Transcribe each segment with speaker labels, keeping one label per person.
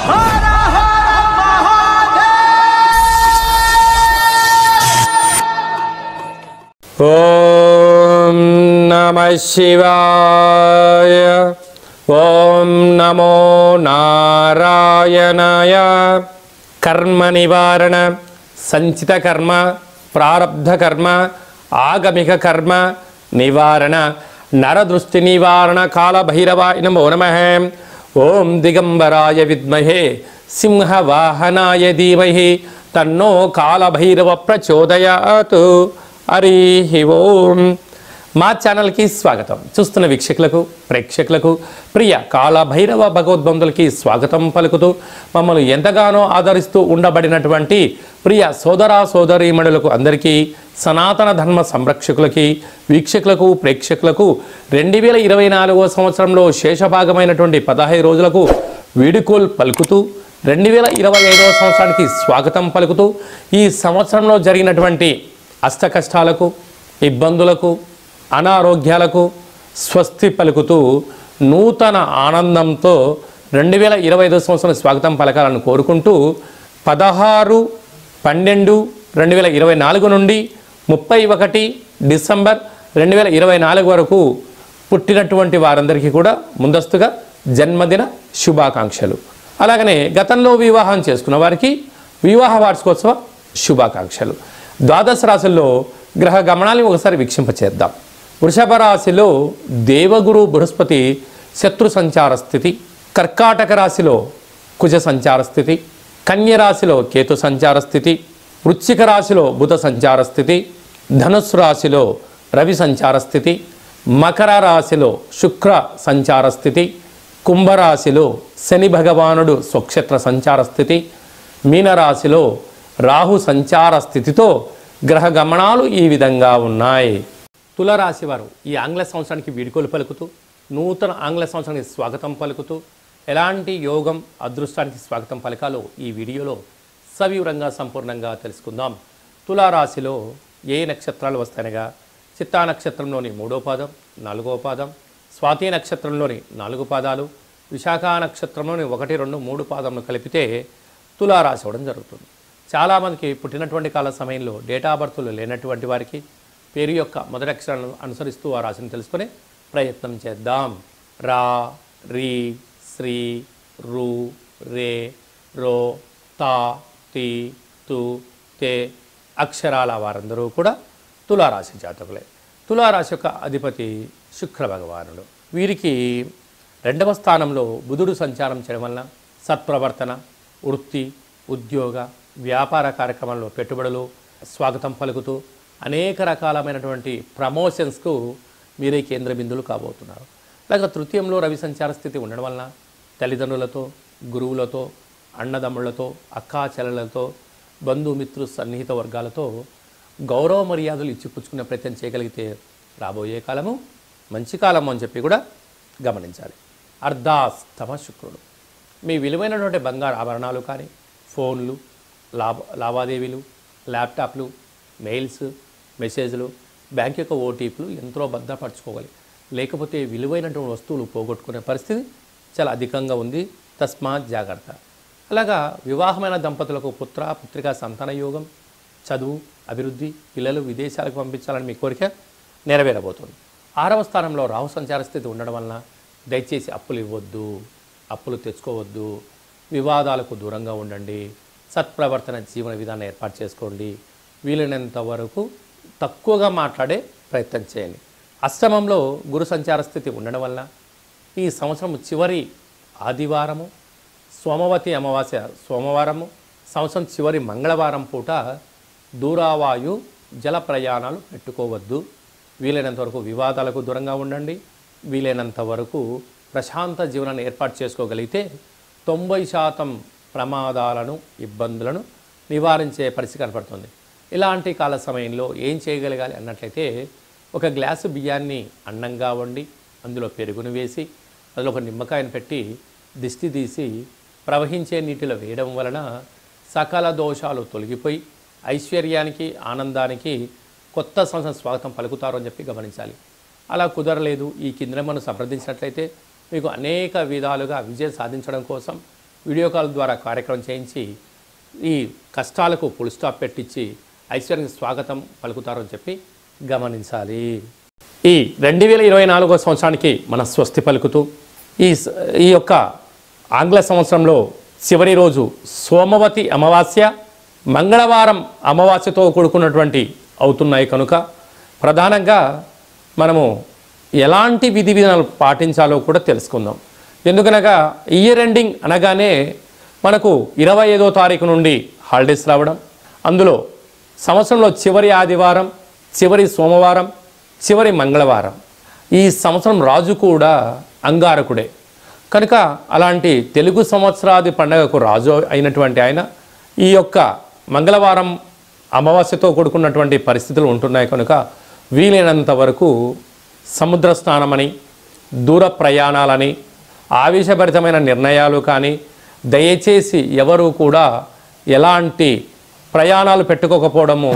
Speaker 1: ఓం నమః శివాయ. ఓం నమో నారాయణాయ. కర్మ నివారణ, సంచిత కర్మ, ప్రారబ్ధ కర్మ, ఆగమిక కర్మ నివారణ, నరదృష్టి నివారణ కాళభైరవాయ నమో నమః. ఓం దిగంబరాయ విద్మహే సింహవాహనాయ ధీమహి తన్నో కాళభైరవ ప్రచోదయాత్. హరి ఓం. మా ఛానల్కి స్వాగతం. చూస్తున్న వీక్షకులకు, ప్రేక్షకులకు, ప్రియ కాళభైరవ భగవద్బంధులకి స్వాగతం పలుకుతూ మమ్మల్ని ఎంతగానో ఆదరిస్తూ ఉండబడినటువంటి ప్రియ సోదర సోదరీమణులకు అందరికీ, సనాతన ధర్మ సంరక్షకులకి, వీక్షకులకు, ప్రేక్షకులకు 2024వ సంవత్సరంలో శేషభాగమైనటువంటి 15 రోజులకు వీడుకోలు పలుకుతూ 2025వ సంవత్సరానికి స్వాగతం పలుకుతూ ఈ సంవత్సరంలో జరిగినటువంటి అష్ట కష్టాలకు, ఇబ్బందులకు, అనారోగ్యాలకు స్వస్తి పలుకుతూ నూతన ఆనందంతో 2025 సంవత్సరం స్వాగతం పలకాలను కోరుకుంటూ 16/12/2024 నుండి 31 డిసెంబర్ 2024 వరకు పుట్టినటువంటి వారందరికీ కూడా ముందస్తుగా జన్మదిన శుభాకాంక్షలు. అలాగనే గతంలో వివాహం చేసుకున్న వారికి వివాహ వార్షికోత్సవ శుభాకాంక్షలు. ద్వాదశ రాశుల్లో గ్రహ గమనాన్ని ఒకసారి వీక్షింపచేద్దాం. వృషభ రాశిలో దేవగురు బృహస్పతి శత్రు సంచార స్థితి, కర్కాటక రాశిలో కుజ సంచార స్థితి, కన్య రాశిలో కేతు సంచార స్థితి, వృశ్చిక రాశిలో బుధ సంచార స్థితి, ధనుస్సు రాశిలో రవి సంచార స్థితి, మకర రాశిలో శుక్ర సంచార స్థితి, కుంభరాశిలో శని భగవానుడు స్వక్షేత్ర సంచార స్థితి, మీనరాశిలో రాహు సంచార స్థితితో గ్రహ గమనాలు ఈ విధంగా ఉన్నాయి. తులారాశి వారు ఈ ఆంగ్ల సంవత్సరానికి వీడుకోలు పలుకుతూ నూతన ఆంగ్ల సంవత్సరానికి స్వాగతం పలుకుతూ ఎలాంటి యోగం అదృష్టానికి స్వాగతం పలకాలో ఈ వీడియోలో సవివరంగా సంపూర్ణంగా తెలుసుకుందాం. తులారాశిలో ఏ నక్షత్రాలు వస్తాయనగా చిత్తా నక్షత్రంలోని 3వ పాదం, 4వ పాదం, స్వాతి నక్షత్రంలోని 4 పాదాలు, విశాఖ నక్షత్రంలోని 1, 2, 3 పాదములు కలిపితే తులారాశి అవ్వడం జరుగుతుంది. చాలామందికి పుట్టినటువంటి కాల సమయంలో డేటా బర్త్లు లేనటువంటి వారికి పేరు యొక్క మొదటి అక్షరాలను అనుసరిస్తూ ఆ రాశిని తెలుసుకునే ప్రయత్నం చేద్దాం. రా, రీ, శ్రీ, రు, రే, రో, తా, తి, తు, తే అక్షరాల వారందరూ కూడా తులారాశి జాతకులే. తులారాశి యొక్క అధిపతి శుక్ర భగవానుడు. వీరికి 2వ స్థానంలో బుధుడు సంచారం చేయడం వలన సత్ప్రవర్తన, వృత్తి, ఉద్యోగ, వ్యాపార కార్యక్రమాల్లో పెట్టుబడులు స్వాగతం పలుకుతూ అనేక రకాలమైనటువంటి ప్రమోషన్స్కు మీరే కేంద్ర బిందువులు కాబోతున్నారు. అలాగే తృతీయంలో రవి సంచార స్థితి ఉండడం వలన తల్లిదండ్రులతో, గురువులతో, అన్నదమ్ముళ్లతో, అక్కా చెల్లెలతో, బంధుమిత్రు సన్నిహిత వర్గాలతో గౌరవ మర్యాదలు ఇచ్చిపుచ్చుకునే ప్రయత్నం చేయగలిగితే రాబోయే కాలము మంచి కాలము అని చెప్పి కూడా గమనించాలి. అర్ధాస్తమ శుక్రుడు మీ విలువైనటువంటి బంగారు ఆభరణాలు కానీ, ఫోన్లు, లావాదేవీలు, ల్యాప్టాప్లు, మెయిల్స్, మెసేజ్లు, బ్యాంక్ యొక్క ఓటీపీలు ఎంతో భద్రపరచుకోవాలి. లేకపోతే విలువైనటువంటి వస్తువులు పోగొట్టుకునే పరిస్థితి చాలా అధికంగా ఉంది. తస్మాత్ జాగ్రత్త. అలాగా వివాహమైన దంపతులకు పుత్ర పుత్రికా సంతాన యోగం, చదువు, అభివృద్ధి, పిల్లలు విదేశాలకు పంపించాలని మీ కోరిక నెరవేరబోతుంది. 6వ స్థానంలో రాహు సంచార స్థితి ఉండడం వలన దయచేసి అప్పులు ఇవ్వద్దు, అప్పులు తెచ్చుకోవద్దు, వివాదాలకు దూరంగా ఉండండి, సత్ప్రవర్తన జీవన విధానం ఏర్పాటు చేసుకోండి, వీలైనంత వరకు తక్కువగా మాట్లాడే ప్రయత్నం చేయండి. అష్టమంలో గురు సంచార స్థితి ఉండడం వలన ఈ సంవత్సరం చివరి ఆదివారము, సోమవతి అమావాస్య సోమవారము, సంవత్సరం చివరి మంగళవారం పూట దూరావాయు జల ప్రయాణాలు పెట్టుకోవద్దు. వీలైనంత వరకు వివాదాలకు దూరంగా ఉండండి. వీలైనంత వరకు ప్రశాంత జీవనాన్ని ఏర్పాటు చేసుకోగలిగితే 90% ప్రమాదాలను, ఇబ్బందులను నివారించే పరిస్థితి కనపడుతుంది. ఇలాంటి కాల సమయంలో ఏం చేయగలగాలి అన్నట్లయితే ఒక గ్లాసు బియ్యాన్ని అన్నంగా వండి అందులో పెరుగును వేసి అందులో ఒక నిమ్మకాయను పెట్టి దిష్టి తీసి ప్రవహించే నీటిలో వేయడం వలన సకల దోషాలు తొలగిపోయి ఐశ్వర్యానికి, ఆనందానికి కొత్త సంవత్సరం స్వాగతం పలుకుతారు అని చెప్పి గమనించాలి. అలా కుదరలేదు, ఈ కింద మనం సంప్రదించినట్లయితే మీకు అనేక విధాలుగా విజయం సాధించడం కోసం వీడియో కాల్ ద్వారా కార్యక్రమం చేయించి ఈ కష్టాలకు ఫుల్ స్టాప్ పెట్టించి ఐశ్వర్యానికి స్వాగతం పలుకుతారని చెప్పి గమనించాలి. ఈ 2024 సంవత్సరానికి మన స్వస్తి పలుకుతూ ఈ యొక్క ఆంగ్ల సంవత్సరంలో చివరి రోజు సోమవతి అమావాస్య మంగళవారం అమావాస్యతో కూడుకున్నటువంటి అవుతున్నాయి కనుక ప్రధానంగా మనము ఎలాంటి విధి విధానాలు పాటించాలో కూడా తెలుసుకుందాం. ఎందుకనగా ఇయర్ ఎండింగ్ అనగానే మనకు 25వ తారీఖు నుండి హాలిడేస్ రావడం, అందులో సంవత్సరంలో చివరి ఆదివారం, చివరి సోమవారం, చివరి మంగళవారం. ఈ సంవత్సరం రాజు కూడా అంగారకుడే కనుక అలాంటి తెలుగు సంవత్సరాది పండగకు రాజు అయినటువంటి ఆయన ఈ యొక్క మంగళవారం అమావాస్యతో కూడుకున్నటువంటి పరిస్థితులు ఉంటున్నాయి కనుక వీలైనంత వరకు సముద్ర స్నానమని, దూర ప్రయాణాలని, ఆవేశభరితమైన నిర్ణయాలు కానీ దయచేసి ఎవరు కూడా ఎలాంటి ప్రయాణాలు పెట్టుకోకపోవడము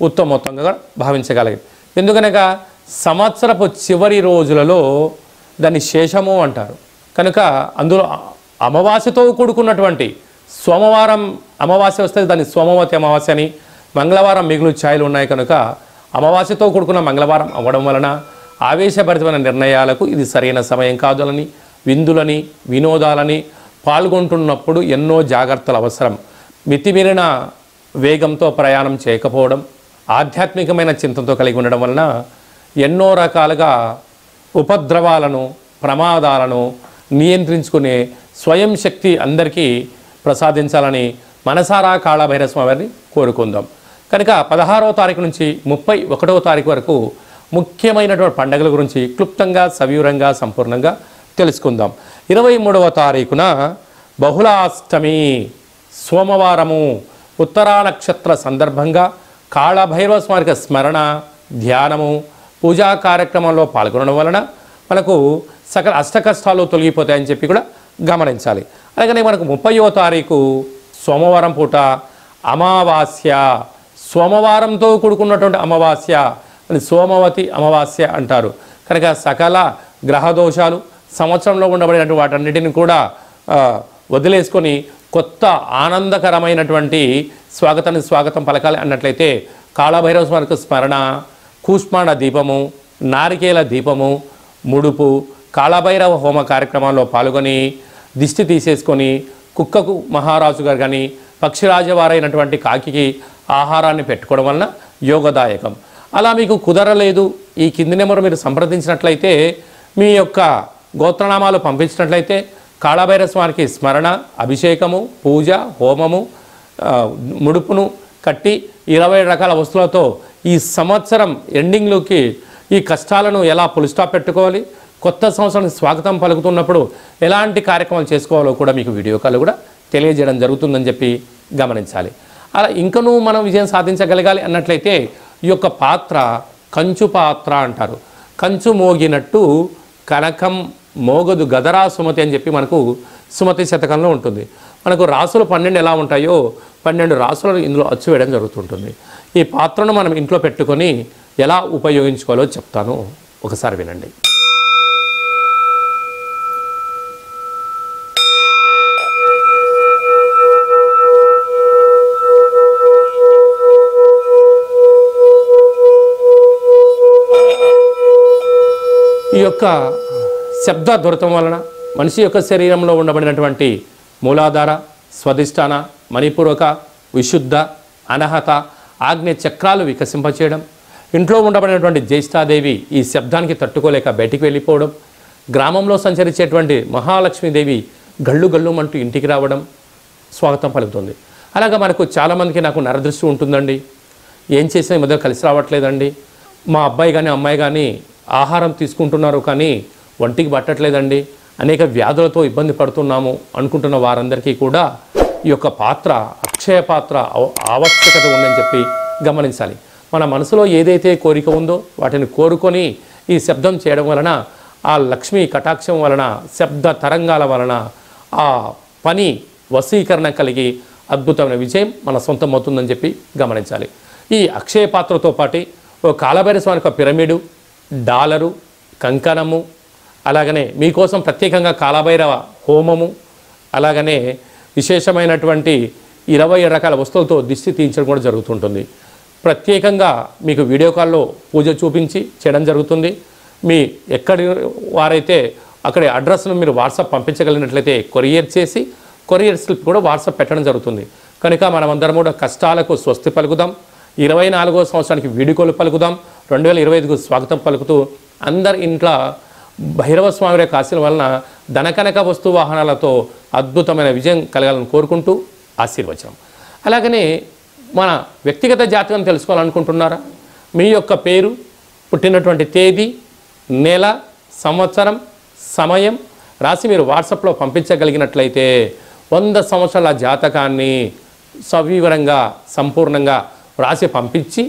Speaker 1: ఉత్తమోత్తంగా భావించగలిగారు. ఎందుకనగా సంవత్సరపు చివరి రోజులలో దాన్ని శేషము అంటారు కనుక అందులో అమావాస్యతో కూడుకున్నటువంటి సోమవారం అమావాస్య వస్తే దాన్ని సోమవతి అమావాస్య అని, మంగళవారం మిగులు ఛాయలు ఉన్నాయి కనుక అమావాస్యతో కూడుకున్న మంగళవారం అవ్వడం వలన ఆవేశభరితమైన నిర్ణయాలకు ఇది సరైన సమయం కాదులని, విందులని, వినోదాలని పాల్గొంటున్నప్పుడు ఎన్నో జాగ్రత్తలు అవసరం. మితిమీరిన వేగంతో ప్రయాణం చేయకపోవడం, ఆధ్యాత్మికమైన చింతనతో కలిగి ఉండడం వలన ఎన్నో రకాలుగా ఉపద్రవాలను, ప్రమాదాలను నియంత్రించుకునే స్వయం శక్తి అందరికీ ప్రసాదించాలని మనసారా కాళభైరవ స్వామి వారిని కోరుకుందాం. కనుక 16వ తారీఖు నుంచి 31వ తారీఖు వరకు ముఖ్యమైనటువంటి పండుగల గురించి క్లుప్తంగా, సవివరంగా, సంపూర్ణంగా తెలుసుకుందాం. 23వ తారీఖున బహుళాష్టమి సోమవారము ఉత్తరా నక్షత్ర సందర్భంగా కాళభైరవ స్వామికి స్మరణ, ధ్యానము, పూజా కార్యక్రమంలో పాల్గొనడం వలన మనకు సకల అష్టకష్టాలు తొలగిపోతాయని చెప్పి కూడా గమనించాలి. అలాగనే మనకు 30వ తారీఖు సోమవారం పూట అమావాస్య, సోమవారంతో కూడుకున్నటువంటి అమావాస్య అని సోమవతి అమావాస్య అంటారు కనుక సకల గ్రహదోషాలు సంవత్సరంలో ఉండబడినటువంటి వాటన్నిటిని కూడా వదిలేసుకొని కొత్త ఆనందకరమైనటువంటి స్వాగతం పలకాలి అన్నట్లయితే కాళభైరవ స్వామికి స్మరణ, కూష్మాండ దీపము, నారికేల దీపము, ముడుపు, కాళభైరవ హోమ కార్యక్రమాల్లో పాల్గొని దిష్టి తీసేసుకొని కుక్కకు మహారాజు గారు కానీ పక్షిరాజవారైనటువంటి కాకికి ఆహారాన్ని పెట్టుకోవడం వలన యోగదాయకం. అలా మీకు కుదరలేదు, ఈ కింది నెంబర్ మీరు సంప్రదించినట్లయితే మీ యొక్క గోత్రనామాలు పంపించినట్లయితే కాళభైరవ స్వామికి స్మరణ, అభిషేకము, పూజ, హోమము, ముడుపును కట్టి 20 రకాల వస్తువులతో ఈ సంవత్సరం ఎండింగ్లోకి ఈ కష్టాలను ఎలా ఫుల్ స్టాప్ పెట్టుకోవాలి, కొత్త సంవత్సరానికి స్వాగతం పలుకుతున్నప్పుడు ఎలాంటి కార్యక్రమాలు చేసుకోవాలో కూడా మీకు వీడియో కాల్ కూడా తెలియజేయడం జరుగుతుందని చెప్పి గమనించాలి. అలా ఇంకనూ మనం విజయం సాధించగలగాలి అన్నట్లయితే ఈ యొక్క పాత్ర కంచు పాత్ర అంటారు. కంచు మోగినట్టు కనకం మోగదు గదరా సుమతి అని చెప్పి మనకు సుమతి శతకంలో ఉంటుంది. మనకు రాసులు 12 ఎలా ఉంటాయో 12 రాసులను ఇందులో అచ్చు వేయడం జరుగుతుంటుంది. ఈ పాత్రను మనం ఇంట్లో పెట్టుకొని ఎలా ఉపయోగించుకోవాలో చెప్తాను, ఒకసారి వినండి. ఈ యొక్క శబ్ద దొరకడం వలన మనిషి యొక్క శరీరంలో ఉండబడినటువంటి మూలాధార, స్వధిష్టాన, మణిపూర్వక, విశుద్ధ, అనహత, ఆగ్నేయ చక్రాలు వికసింపచేయడం, ఇంట్లో ఉండబడినటువంటి జ్యేష్ఠాదేవి ఈ శబ్దానికి తట్టుకోలేక బయటికి వెళ్ళిపోవడం, గ్రామంలో సంచరించేటువంటి మహాలక్ష్మీదేవి గళ్ళు గళ్ళుమంటూ ఇంటికి రావడం స్వాగతం పలుకుతుంది. అలాగా మనకు చాలామందికి నాకు నరదృష్టి ఉంటుందండి, ఏం చేసినా ఈ మధ్య కలిసి రావట్లేదండి, మా అబ్బాయి కానీ అమ్మాయి కానీ ఆహారం తీసుకుంటున్నారు కానీ ఒంటికి పట్టట్లేదండి, అనేక వ్యాధులతో ఇబ్బంది పడుతున్నాము అనుకుంటున్న వారందరికీ కూడా ఈ యొక్క పాత్ర, అక్షయ పాత్ర ఆవశ్యకత ఉందని చెప్పి గమనించాలి. మన మనసులో ఏదైతే కోరిక ఉందో వాటిని కోరుకొని ఈ శబ్దం చేయడం వలన, ఆ లక్ష్మీ కటాక్షం వలన, శబ్ద తరంగాల వలన ఆ పని వశీకరణ కలిగి అద్భుతమైన విజయం మన సొంతం అవుతుందని చెప్పి గమనించాలి. ఈ అక్షయ పాత్రతో పాటు ఓ కాళభైరవ స్వామికి పిరమిడు, డాలరు, కంకణము, అలాగనే మీకోసం ప్రత్యేకంగా కాళభైరవ హోమము, అలాగనే విశేషమైనటువంటి 20 రకాల వస్తువులతో దిష్టి తీయించడం కూడా జరుగుతుంటుంది. ప్రత్యేకంగా మీకు వీడియో కాల్లో పూజ చూపించి చేయడం జరుగుతుంది. మీ ఎక్కడి వారైతే అక్కడి అడ్రస్ను మీరు వాట్సాప్ పంపించగలిగినట్లయితే కొరియర్ చేసి కొరియర్ స్లిప్ కూడా వాట్సాప్ పెట్టడం జరుగుతుంది. కనుక మనమందరం కూడా కష్టాలకు స్వస్తి పలుకుదాం. 24వ సంవత్సరానికి వీడుకోలు పలుకుదాం. 2025కు స్వాగతం పలుకుతూ అందరి ఇంట్లో భైరవ స్వామి యొక్క ఆశీర్వాదం వలన ధనకనక వస్తు వాహనాలతో అద్భుతమైన విజయం కలగాలని కోరుకుంటూ ఆశీర్వచనం. అలాగనే మన వ్యక్తిగత జాతకం తెలుసుకోవాలనుకుంటున్నారా? మీ యొక్క పేరు, పుట్టినటువంటి తేదీ, నెల, సంవత్సరం, సమయం రాసి మీరు వాట్సాప్లో పంపించగలిగినట్లయితే 100 సంవత్సరాల జాతకాన్ని సవివరంగా సంపూర్ణంగా రాసి పంపించి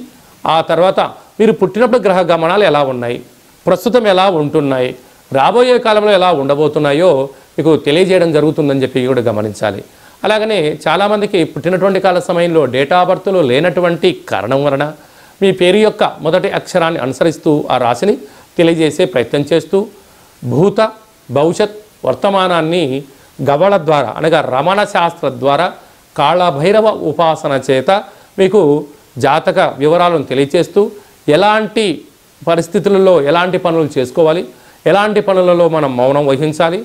Speaker 1: ఆ తర్వాత మీరు పుట్టినప్పుడు గ్రహ గమనాలు ఎలా ఉన్నాయి, ప్రస్తుతం ఎలా ఉంటున్నాయి, రాబోయే కాలంలో ఎలా ఉండబోతున్నాయో మీకు తెలియజేయడం జరుగుతుందని చెప్పి కూడా గమనించాలి. అలాగనే చాలామందికి పుట్టినటువంటి కాల సమయంలో డేటా ఆఫ్ బర్త్లో లేనటువంటి కారణం వలన మీ పేరు యొక్క మొదటి అక్షరాన్ని అనుసరిస్తూ ఆ రాశిని తెలియజేసే ప్రయత్నం చేస్తూ భూత భవిష్యత్ వర్తమానాన్ని గవళ ద్వారా అనగా రమణ శాస్త్ర ద్వారా కాళభైరవ ఉపాసన చేత మీకు జాతక వివరాలను తెలియచేస్తూ ఎలాంటి పరిస్థితులలో ఎలాంటి పనులు చేసుకోవాలి, ఎలాంటి పనులలో మనం మౌనం వహించాలి,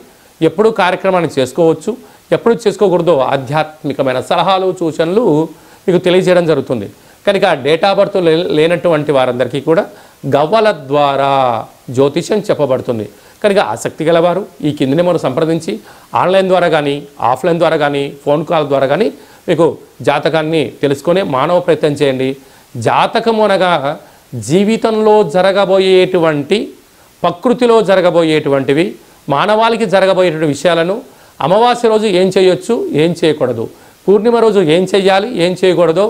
Speaker 1: ఎప్పుడు కార్యక్రమాన్ని చేసుకోవచ్చు, ఎప్పుడు చేసుకోకూడదో ఆధ్యాత్మికమైన సలహాలు సూచనలు మీకు తెలియజేయడం జరుగుతుంది. కనుక డేట్ ఆఫ్ బర్త్ లేనటువంటి వారందరికీ కూడా గవ్వల ద్వారా జ్యోతిష్యం చెప్పబడుతుంది. కనుక ఆసక్తి గలవారు ఈ కింది నెంబర్ను సంప్రదించి ఆన్లైన్ ద్వారా కానీ ఆఫ్లైన్ ద్వారా కానీ ఫోన్ కాల్ ద్వారా కానీ మీకు జాతకాన్ని తెలుసుకొని మానవ ప్రయత్నం చేయండి. జాతకము అనగా జీవితంలో జరగబోయేటువంటి ప్రకృతిలో జరగబోయేటువంటివి మానవాళికి జరగబోయేటువంటి విషయాలను అమావాస్య రోజు ఏం చేయొచ్చు, ఏం చేయకూడదు, పూర్ణిమ రోజు ఏం చేయాలి, ఏం చేయకూడదో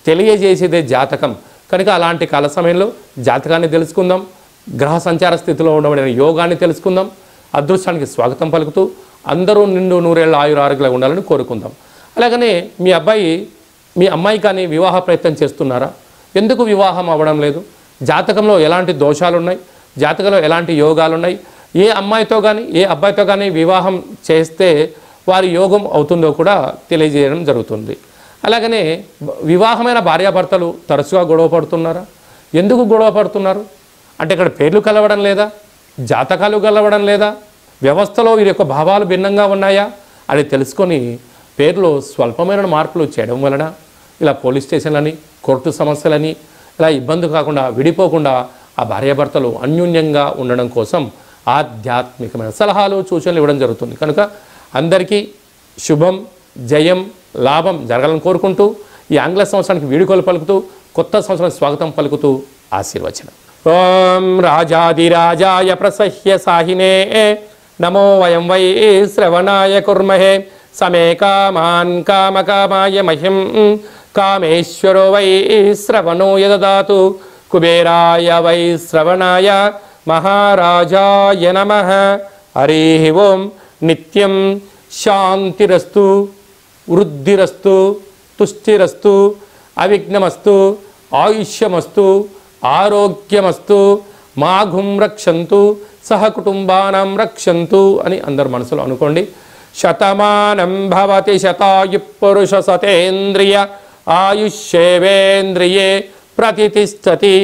Speaker 1: తెలియజేసేదే జాతకం. కనుక అలాంటి కాల సమయంలో జాతకాన్ని తెలుసుకుందాం. గ్రహ సంచార స్థితిలో ఉండబడిన యోగాన్ని తెలుసుకుందాం. అదృష్టానికి స్వాగతం పలుకుతూ అందరూ నిండు నూరేళ్ల ఆయురారోగ్యాలు ఉండాలని కోరుకుందాం. అలాగనే మీ అమ్మాయి కానీ వివాహ ప్రయత్నం చేస్తున్నారా? ఎందుకు వివాహం అవ్వడం లేదు? జాతకంలో ఎలాంటి దోషాలు ఉన్నాయి, జాతకంలో ఎలాంటి యోగాలు ఉన్నాయి, ఏ అమ్మాయితో కానీ ఏ అబ్బాయితో కానీ వివాహం చేస్తే వారి యోగం అవుతుందో కూడా తెలియజేయడం జరుగుతుంది. అలాగనే వివాహమైన భార్యాభర్తలు తరచుగా గొడవ పడుతున్నారా? ఎందుకు గొడవ పడుతున్నారు అంటే ఇక్కడ పేర్లు కలవడం లేదా, జాతకాలు కలవడం లేదా, వ్యవస్థలో వీరి యొక్క భావాలు భిన్నంగా ఉన్నాయా అని తెలుసుకొని పేర్లో స్వల్పమైన మార్పులు చేయడం వలన ఇలా పోలీస్ స్టేషన్లని కోర్టు సమస్యలని ఇలా ఇబ్బంది కాకుండా విడిపోకుండా ఆ భార్యాభర్తలు అన్యోన్యంగా ఉండడం కోసం ఆధ్యాత్మికమైన సలహాలు సూచనలు ఇవ్వడం జరుగుతుంది. కనుక అందరికీ శుభం, జయం, లాభం జరగాలని కోరుకుంటూ ఈ ఆంగ్ల సంవత్సరానికి వీడుకోలు పలుకుతూ కొత్త సంవత్సరానికి స్వాగతం పలుకుతూ ఆశీర్వచనం. ఓం రాజాదిరాజాయ ప్రసహ్య సాహినే నమో వయం వై శ్రవణాయ కుర్మహే సమే కామాన్ కామకామాయ మహ్యం కామేశ్వరో వై శ్రవణో యదదాతు కుబేరాయ వై శ్రవణాయ మహారాజాయ నమః. హరి ఓం. నిత్యం శాంతిరస్తు, వృద్ధిరస్తు, తుష్టిరస్తు, అవిఘ్నమస్తు, ఆయుష్యమస్తు, ఆరోగ్యమస్తు, మాఘుం రక్షంతు, సహకుటుంబానం రక్షంతు అని అందరు మనసులో అనుకోండి. శతమానం భవతి శతాయు పురుష సతేంద్రియ ఆయుష్యేవేంద్రియే ప్రతిష్టతి.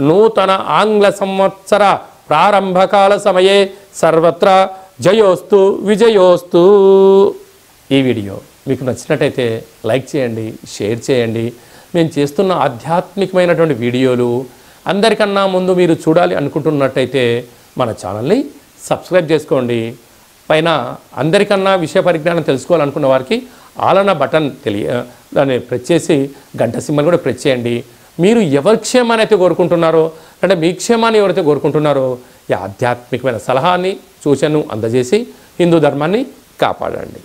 Speaker 1: నూతన ఆంగ్ల సంవత్సర ప్రారంభకాల సమయే సర్వత్ర జయోస్తు విజయోస్తు. ఈ వీడియో మీకు నచ్చినట్టయితే లైక్ చేయండి, షేర్ చేయండి. మేము చేస్తున్న ఆధ్యాత్మికమైనటువంటి వీడియోలు అందరికన్నా ముందు మీరు చూడాలి అనుకుంటున్నట్టయితే మన ఛానల్ని సబ్స్క్రైబ్ చేసుకోండి. పైన అందరికన్నా విషయ పరిజ్ఞానం తెలుసుకోవాలనుకున్న వారికి ఆలన బటన్ దాన్ని ప్రెస్ చేసి గంట సింబల్ కూడా ప్రెస్ చేయండి. మీరు ఎవరి క్షేమాన్ని అయితే కోరుకుంటున్నారో అంటే మీ క్షేమాన్ని ఎవరైతే కోరుకుంటున్నారో ఈ ఆధ్యాత్మికమైన సలహాన్ని సూచనను అందజేసి హిందూ ధర్మాన్ని కాపాడండి.